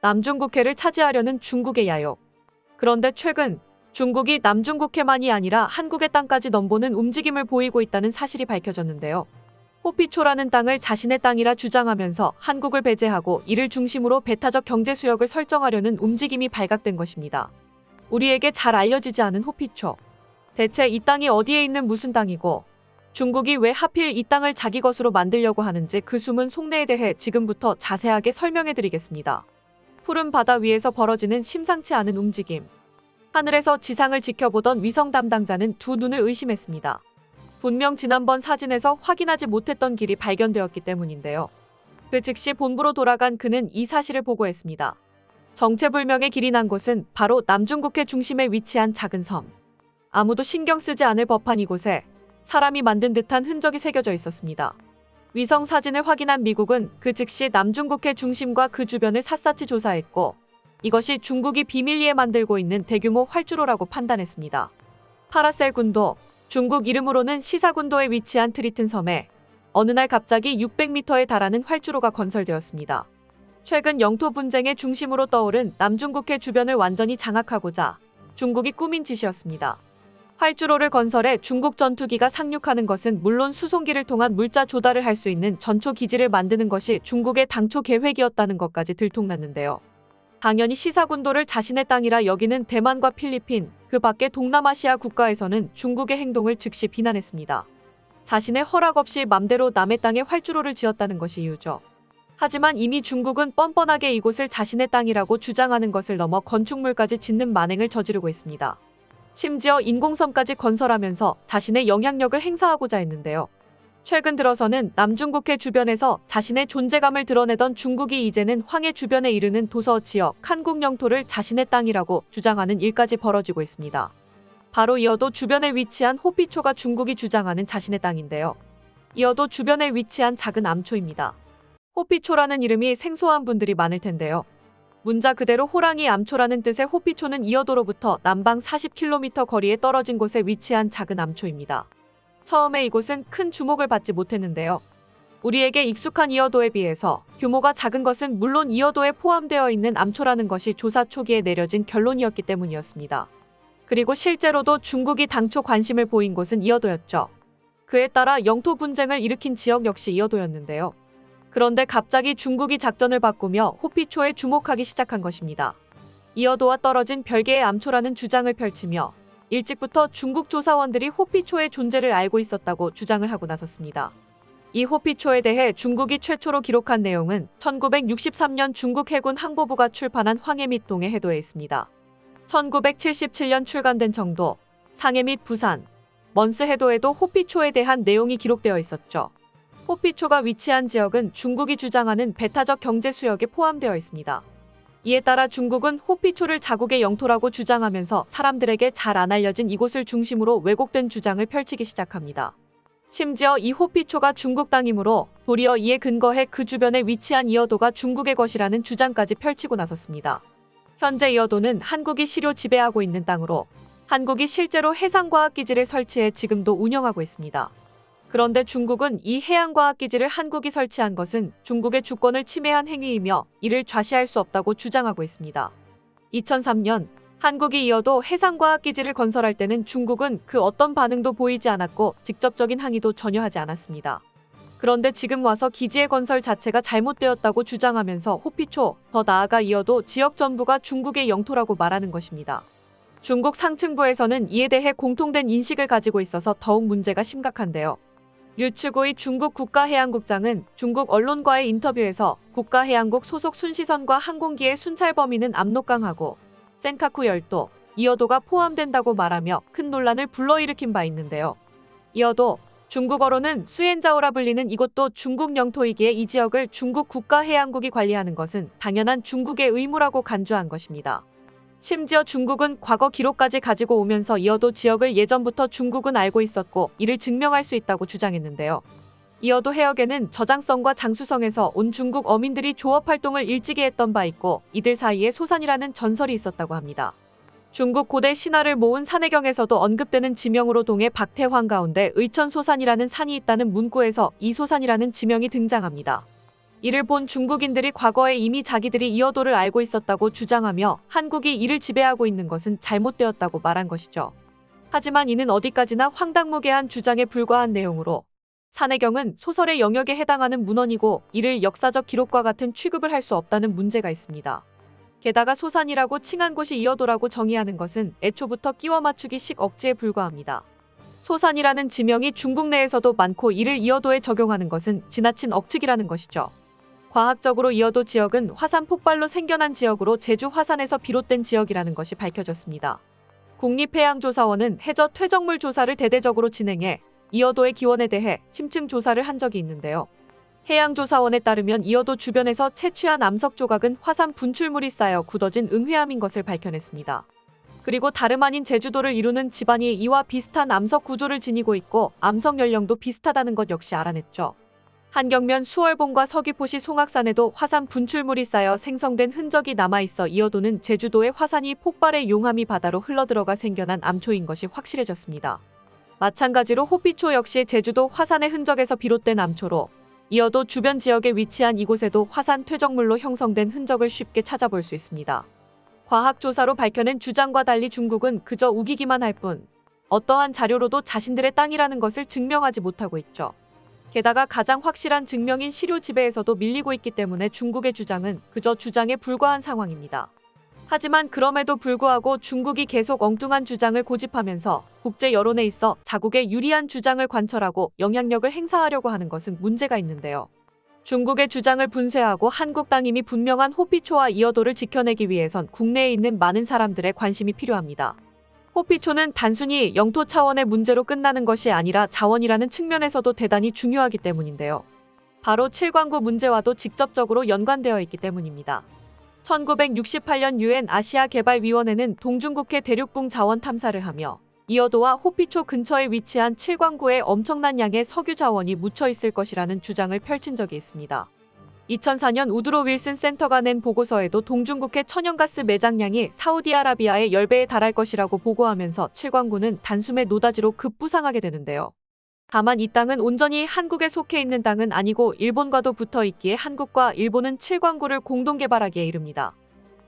남중국해를 차지하려는 중국의 야욕. 그런데 최근 중국이 남중국해만이 아니라 한국의 땅까지 넘보는 움직임을 보이고 있다는 사실이 밝혀졌는데요. 호피초라는 땅을 자신의 땅이라 주장하면서 한국을 배제하고 이를 중심으로 배타적 경제 수역을 설정하려는 움직임이 발각된 것입니다. 우리에게 잘 알려지지 않은 호피초. 대체 이 땅이 어디에 있는 무슨 땅이고 중국이 왜 하필 이 땅을 자기 것으로 만들려고 하는지 그 숨은 속내에 대해 지금부터 자세하게 설명해드리겠습니다. 푸른 바다 위에서 벌어지는 심상치 않은 움직임. 하늘에서 지상을 지켜보던 위성 담당자는 두 눈을 의심했습니다. 분명 지난번 사진에서 확인하지 못했던 길이 발견되었기 때문인데요. 그 즉시 본부로 돌아간 그는 이 사실을 보고했습니다. 정체불명의 길이 난 곳은 바로 남중국해 중심에 위치한 작은 섬. 아무도 신경 쓰지 않을 법한 이곳에 사람이 만든 듯한 흔적이 새겨져 있었습니다. 위성 사진을 확인한 미국은 그 즉시 남중국해 중심과 그 주변을 샅샅이 조사했고 이것이 중국이 비밀리에 만들고 있는 대규모 활주로라고 판단했습니다. 파라셀 군도, 중국 이름으로는 시사군도에 위치한 트리튼 섬에 어느 날 갑자기 600m에 달하는 활주로가 건설되었습니다. 최근 영토 분쟁의 중심으로 떠오른 남중국해 주변을 완전히 장악하고자 중국이 꾸민 짓이었습니다. 활주로를 건설해 중국 전투기가 상륙하는 것은 물론 수송기를 통한 물자 조달을 할 수 있는 전초 기지를 만드는 것이 중국의 당초 계획이었다는 것까지 들통났는데요. 당연히 시사군도를 자신의 땅이라 여기는 대만과 필리핀, 그 밖의 동남아시아 국가에서는 중국의 행동을 즉시 비난했습니다. 자신의 허락 없이 맘대로 남의 땅에 활주로를 지었다는 것이 이유죠. 하지만 이미 중국은 뻔뻔하게 이곳을 자신의 땅이라고 주장하는 것을 넘어 건축물까지 짓는 만행을 저지르고 있습니다. 심지어 인공섬까지 건설하면서 자신의 영향력을 행사하고자 했는데요. 최근 들어서는 남중국해 주변에서 자신의 존재감을 드러내던 중국이 이제는 황해 주변에 이르는 도서 지역, 한국 영토를 자신의 땅이라고 주장하는 일까지 벌어지고 있습니다. 바로 이어도 주변에 위치한 호피초가 중국이 주장하는 자신의 땅인데요. 이어도 주변에 위치한 작은 암초입니다. 호피초라는 이름이 생소한 분들이 많을 텐데요. 문자 그대로 호랑이 암초라는 뜻의 호피초는 이어도로부터 남방 40km 거리에 떨어진 곳에 위치한 작은 암초입니다. 처음에 이곳은 큰 주목을 받지 못했는데요. 우리에게 익숙한 이어도에 비해서 규모가 작은 것은 물론 이어도에 포함되어 있는 암초라는 것이 조사 초기에 내려진 결론이었기 때문이었습니다. 그리고 실제로도 중국이 당초 관심을 보인 곳은 이어도였죠. 그에 따라 영토 분쟁을 일으킨 지역 역시 이어도였는데요. 그런데 갑자기 중국이 작전을 바꾸며 호피초에 주목하기 시작한 것입니다. 이어도와 떨어진 별개의 암초라는 주장을 펼치며 일찍부터 중국 조사원들이 호피초의 존재를 알고 있었다고 주장을 하고 나섰습니다. 이 호피초에 대해 중국이 최초로 기록한 내용은 1963년 중국 해군 항보부가 출판한 황해 및 동해 해도에 있습니다. 1977년 출간된 정도, 상해 및 부산, 먼스 해도에도 호피초에 대한 내용이 기록되어 있었죠. 호피초가 위치한 지역은 중국이 주장하는 배타적 경제 수역에 포함되어 있습니다. 이에 따라 중국은 호피초를 자국의 영토라고 주장하면서 사람들에게 잘 안 알려진 이곳을 중심으로 왜곡된 주장을 펼치기 시작합니다. 심지어 이 호피초가 중국 땅이므로 도리어 이에 근거해 그 주변에 위치한 이어도가 중국의 것이라는 주장까지 펼치고 나섰습니다. 현재 이어도는 한국이 실효 지배하고 있는 땅으로 한국이 실제로 해상과학기지를 설치해 지금도 운영하고 있습니다. 그런데 중국은 이 해양과학기지를 한국이 설치한 것은 중국의 주권을 침해한 행위이며 이를 좌시할 수 없다고 주장하고 있습니다. 2003년 한국이 이어도 해상과학기지를 건설할 때는 중국은 그 어떤 반응도 보이지 않았고 직접적인 항의도 전혀 하지 않았습니다. 그런데 지금 와서 기지의 건설 자체가 잘못되었다고 주장하면서 호피초, 더 나아가 이어도 지역 전부가 중국의 영토라고 말하는 것입니다. 중국 상층부에서는 이에 대해 공통된 인식을 가지고 있어서 더욱 문제가 심각한데요. 류츠구이 중국 국가해양국장은 중국 언론과의 인터뷰에서 국가해양국 소속 순시선과 항공기의 순찰 범위는 압록강하고 센카쿠 열도, 이어도가 포함된다고 말하며 큰 논란을 불러일으킨 바 있는데요. 이어도 중국어로는 수엔자오라 불리는 이곳도 중국 영토이기에 이 지역을 중국 국가해양국이 관리하는 것은 당연한 중국의 의무라고 간주한 것입니다. 심지어 중국은 과거 기록까지 가지고 오면서 이어도 지역을 예전부터 중국은 알고 있었고 이를 증명할 수 있다고 주장했는데요. 이어도 해역에는 저장성과 장수성에서 온 중국 어민들이 조업활동을 일찍이 했던 바 있고 이들 사이에 소산이라는 전설이 있었다고 합니다. 중국 고대 신화를 모은 산해경에서도 언급되는 지명으로 동해 박태환 가운데 의천소산이라는 산이 있다는 문구에서 이 소산이라는 지명이 등장합니다. 이를 본 중국인들이 과거에 이미 자기들이 이어도를 알고 있었다고 주장하며 한국이 이를 지배하고 있는 것은 잘못되었다고 말한 것이죠. 하지만 이는 어디까지나 황당무계한 주장에 불과한 내용으로 산해경은 소설의 영역에 해당하는 문헌이고 이를 역사적 기록과 같은 취급을 할 수 없다는 문제가 있습니다. 게다가 소산이라고 칭한 곳이 이어도라고 정의하는 것은 애초부터 끼워 맞추기식 억지에 불과합니다. 소산이라는 지명이 중국 내에서도 많고 이를 이어도에 적용하는 것은 지나친 억측이라는 것이죠. 과학적으로 이어도 지역은 화산 폭발로 생겨난 지역으로 제주 화산에서 비롯된 지역이라는 것이 밝혀졌습니다. 국립해양조사원은 해저 퇴적물 조사를 대대적으로 진행해 이어도의 기원에 대해 심층 조사를 한 적이 있는데요. 해양조사원에 따르면 이어도 주변에서 채취한 암석 조각은 화산 분출물이 쌓여 굳어진 응회암인 것을 밝혀냈습니다. 그리고 다름 아닌 제주도를 이루는 집안이 이와 비슷한 암석 구조를 지니고 있고 암석 연령도 비슷하다는 것 역시 알아냈죠. 한경면 수월봉과 서귀포시 송악산에도 화산 분출물이 쌓여 생성된 흔적이 남아있어 이어도는 제주도의 화산이 폭발해 용암이 바다로 흘러들어가 생겨난 암초인 것이 확실해졌습니다. 마찬가지로 호피초 역시 제주도 화산의 흔적에서 비롯된 암초로 이어도 주변 지역에 위치한 이곳에도 화산 퇴적물로 형성된 흔적을 쉽게 찾아볼 수 있습니다. 과학조사로 밝혀낸 주장과 달리 중국은 그저 우기기만 할 뿐 어떠한 자료로도 자신들의 땅이라는 것을 증명하지 못하고 있죠. 게다가 가장 확실한 증명인 시료 지배에서도 밀리고 있기 때문에 중국의 주장은 그저 주장에 불과한 상황입니다. 하지만 그럼에도 불구하고 중국이 계속 엉뚱한 주장을 고집하면서 국제 여론에 있어 자국에 유리한 주장을 관철하고 영향력을 행사하려고 하는 것은 문제가 있는데요. 중국의 주장을 분쇄하고 한국 땅임이 분명한 호피초와 이어도를 지켜내기 위해선 국내에 있는 많은 사람들의 관심이 필요합니다. 호피초는 단순히 영토 차원의 문제로 끝나는 것이 아니라 자원이라는 측면에서도 대단히 중요하기 때문인데요. 바로 칠광구 문제와도 직접적으로 연관되어 있기 때문입니다. 1968년 유엔 아시아개발위원회는 동중국해 대륙붕 자원 탐사를 하며 이어도와 호피초 근처에 위치한 칠광구에 엄청난 양의 석유 자원이 묻혀 있을 것이라는 주장을 펼친 적이 있습니다. 2004년 우드로 윌슨 센터가 낸 보고서에도 동중국해 천연가스 매장량이 사우디아라비아의 10배에 달할 것이라고 보고하면서 칠광구는 단숨에 노다지로 급부상하게 되는데요. 다만 이 땅은 온전히 한국에 속해 있는 땅은 아니고 일본과도 붙어 있기에 한국과 일본은 칠광구를 공동 개발하기에 이릅니다.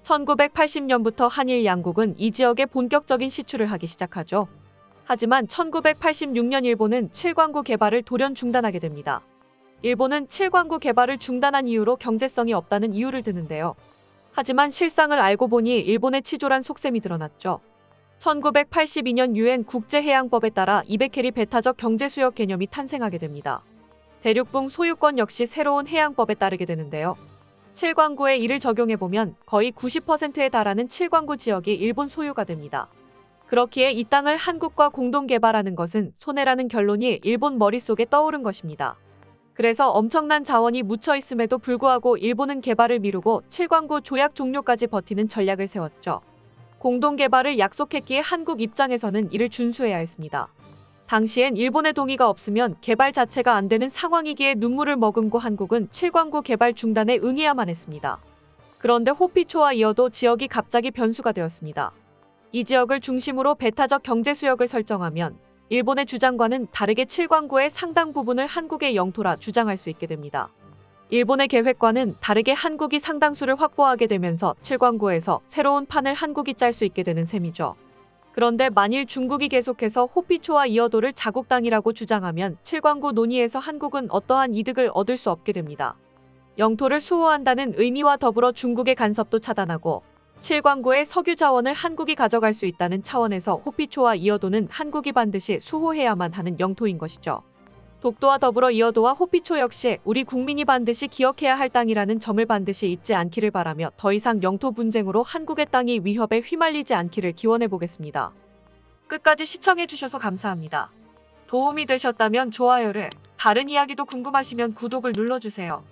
1980년부터 한일 양국은 이 지역에 본격적인 시추를 하기 시작하죠. 하지만 1986년 일본은 칠광구 개발을 돌연 중단하게 됩니다. 일본은 칠광구 개발을 중단한 이유로 경제성이 없다는 이유를 드는데요. 하지만 실상을 알고 보니 일본의 치졸한 속셈이 드러났죠. 1982년 유엔 국제해양법에 따라 200캐리 배타적 경제수역 개념이 탄생하게 됩니다. 대륙붕 소유권 역시 새로운 해양법에 따르게 되는데요. 칠광구에 이를 적용해보면 거의 90%에 달하는 칠광구 지역이 일본 소유가 됩니다. 그렇기에 이 땅을 한국과 공동 개발하는 것은 손해라는 결론이 일본 머릿속에 떠오른 것입니다. 그래서 엄청난 자원이 묻혀 있음에도 불구하고 일본은 개발을 미루고 칠광구 조약 종료까지 버티는 전략을 세웠죠. 공동 개발을 약속했기에 한국 입장에서는 이를 준수해야 했습니다. 당시엔 일본의 동의가 없으면 개발 자체가 안 되는 상황이기에 눈물을 머금고 한국은 칠광구 개발 중단에 응해야만 했습니다. 그런데 호피초와 이어도 지역이 갑자기 변수가 되었습니다. 이 지역을 중심으로 배타적 경제 수역을 설정하면 일본의 주장과는 다르게 칠광구의 상당 부분을 한국의 영토라 주장할 수 있게 됩니다. 일본의 계획과는 다르게 한국이 상당수를 확보하게 되면서 칠광구에서 새로운 판을 한국이 짤 수 있게 되는 셈이죠. 그런데 만일 중국이 계속해서 호피초와 이어도를 자국 땅이라고 주장하면 칠광구 논의에서 한국은 어떠한 이득을 얻을 수 없게 됩니다. 영토를 수호한다는 의미와 더불어 중국의 간섭도 차단하고 칠광구의 석유 자원을 한국이 가져갈 수 있다는 차원에서 호피초와 이어도는 한국이 반드시 수호해야만 하는 영토인 것이죠. 독도와 더불어 이어도와 호피초 역시 우리 국민이 반드시 기억해야 할 땅이라는 점을 반드시 잊지 않기를 바라며 더 이상 영토 분쟁으로 한국의 땅이 위협에 휘말리지 않기를 기원해 보겠습니다. 끝까지 시청해 주셔서 감사합니다. 도움이 되셨다면 좋아요를, 다른 이야기도 궁금하시면 구독을 눌러주세요.